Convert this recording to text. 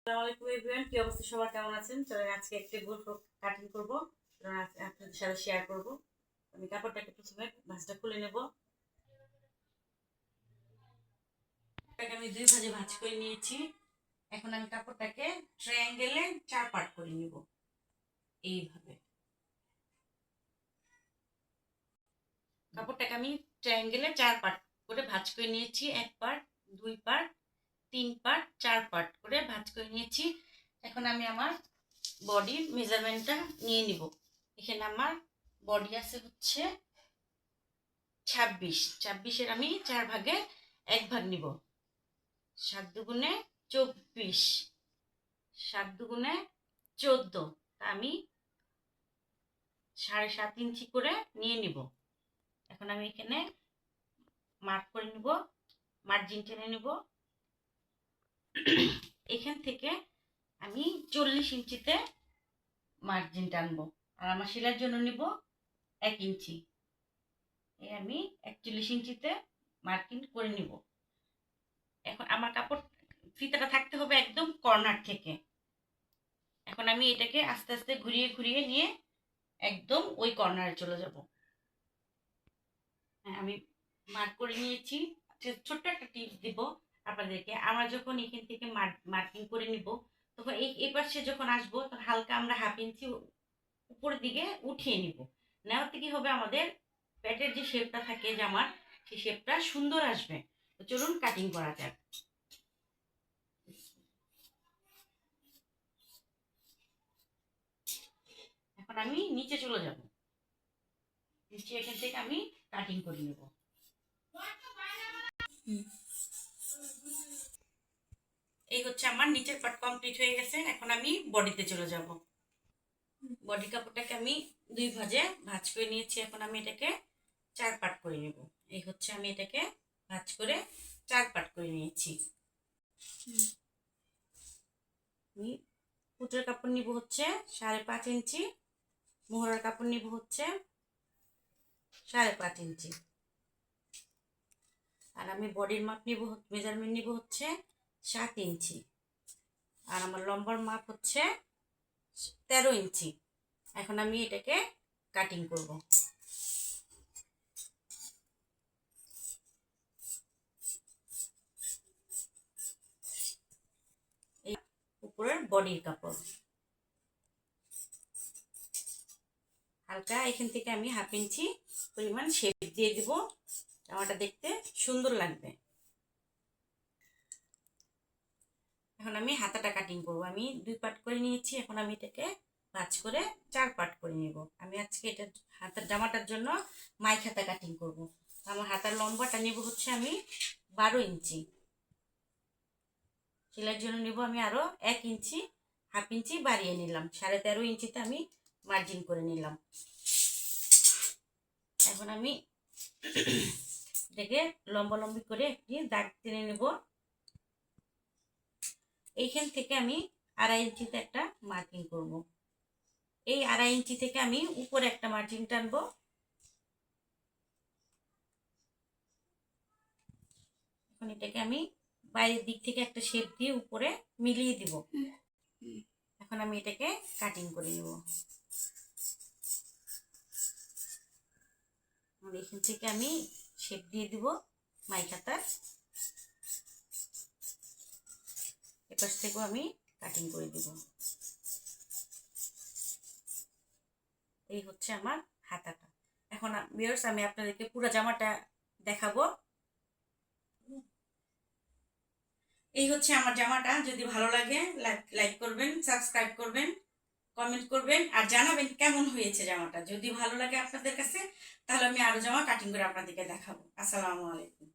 আসসালামু আলাইকুম এভরিওয়ান, কি অবস্থা সবার, কেমন আছেন? চলেন আজকে একটা গোল ফ্রক কাটিং করব। চলেন আপনাদের সাথে শেয়ার করব। আমি কাপড়টাকে প্রথমে ভাঁজটা খুলে নেব। এটাকে আমি দুই ভাঁজে ভাঁজ করে নিয়েছি। এখন আমি কাপড়টাকে ট্রায়াঙ্গেলে 4 পার্ট করে নিব। এইভাবে কাপড়টাকে আমি ট্রায়াঙ্গেলে 4 পার্ট করে ভাঁজ করে নিয়েছি। 1 পার্ট, 2 পার্ট, 3 পার্ট, 4 পার্ট করে ভাঁজ করে নিয়েছি। এখন আমি আমার বডির মেজারমেন্টটা নিয়ে নিব। এখানে আমার বডি আছে হচ্ছে 26 আমি 4 ভাগে 1 ভাগ নিব। 7 দুগুণে 24, 7 দুগুণে 14, আমি 7.5 ইঞ্চি করে নিয়ে নিব। এখন আমি এখানে মার্ক করে নিব, মার্জিন টেনে নিব। এখান থেকে আমি 40 ইঞ্চিতে মার্জিন টানবো, আর আমার সেলাইয়ের জন্য নিব 1 ইঞ্চি। আমি 41 ইঞ্চিতে মার্কিং করে নিব। এখন আমার কাপড় ফিতাটা থাকতে হবে একদম কর্নার থেকে। এখন আমি এটাকে আস্তে আস্তে ঘুরিয়ে ঘুরিয়ে নিয়ে একদম ওই কর্নারে চলে যাব। হ্যাঁ, আমি মার্ক করে নিয়েছি। ছোট্ট একটা টিপস দিব আপনাদেরকে। আমরা যখন এখান থেকে মার্কিং করে নিব, তখন এই পাশে যখন আসবো, তখন হালকা আমরা 1/2 ইঞ্চি উপরের দিকে উঠিয়ে নিব। নেওয়াতে কি হবে, আমাদের প্যাটের যে শেপটা থাকে জামার, সেই শেপটা সুন্দর আসবে। তো চলুন কাটিং করা যাক। এখন আমি নিচে চলে যাব। নিচে এখান থেকে আমি কাটিং করে নেব। এই হচ্ছে আমার নিচের পার্ট কমপ্লিট হয়ে গেছে। এখন আমি বডিতে চলে যাব। বডি কাপড়টাকে আমি 2 ভাঁজে ভাঁজ করে নিয়েছি। এখন আমি এটাকে 4 পার্ট করে নেব। এই হচ্ছে আমি এটাকে ভাঁজ করে 4 পার্ট করে নিয়েছি। আমি পুঁচের কাপড় নিব হচ্ছে 5.5 ইঞ্চি, মোহরার কাপড় নিব হচ্ছে 5.5 ইঞ্চি, আর আমি বডির মাপ নিব, মেজারমেন্ট নিব হচ্ছে 7 ইঞ্চি, আর আমার লম্বার মাপ হচ্ছে 13 ইঞ্চি। এখন আমি এটাকে কাটিং করব। এই উপরের বডির কাপড় হালকা এখান থেকে আমি 1/2 ইঞ্চি পরিমাণ শেপ দিয়ে দিব। জামাটা দেখতে সুন্দর লাগবে। এখন আমি হাতাটা কাটিং করব। আমি 2 পার্ট করে নিয়েছি। এখন আমি এটাকে ভাঁজ করে 4 পার্ট করে নিব। আমি আজকে এটা হাতার জামাটার জন্য মাইক হাতা কাটিং করব। আমার হাতার লম্বাটা নেব হচ্ছে আমি 12 ইঞ্চি। সেলাইয়ের জন্য নেব আমি আরো 1 ইঞ্চি, 1/2 ইঞ্চি বাড়িয়ে নিলাম। 13.5 ইঞ্চিতে আমি মার্জিন করে নিলাম। এখন আমি এটাকে লম্বালম্বি করে একটি দাগ টেনে নেব। এইখান থেকে আমি 2.5 ইঞ্চিতে একটা মার্কিং করব। এই 2.5 ইঞ্চি থেকে আমি উপরে একটা মার্জিন টানবো। এখন এটাকে আমি বাইরের দিক থেকে একটা শেপ দিয়ে উপরে মিলিয়ে দিব। এখন আমি এটাকে কাটিং করে নেব। এখান থেকে আমি শেপ দিয়ে দিব মাইক হাতার। এপাশ থেকেও আমি কাটিং করে দিব। এই হচ্ছে আমার হাতাটা। এখন ভিউয়ার্স, আমি আপনাদেরকে পুরো জামাটা দেখাবো। এই হচ্ছে আমার জামাটা। যদি ভালো লাগে লাইক করবেন, সাবস্ক্রাইব করবেন, কমেন্ট করবেন, আর জানাবেন কেমন হয়েছে জামাটা। যদি ভালো লাগে আপনাদের কাছে, তাহলে আমি আরো জামা কাটিং করে আপনাদেরকে দেখাবো। আসসালামু আলাইকুম।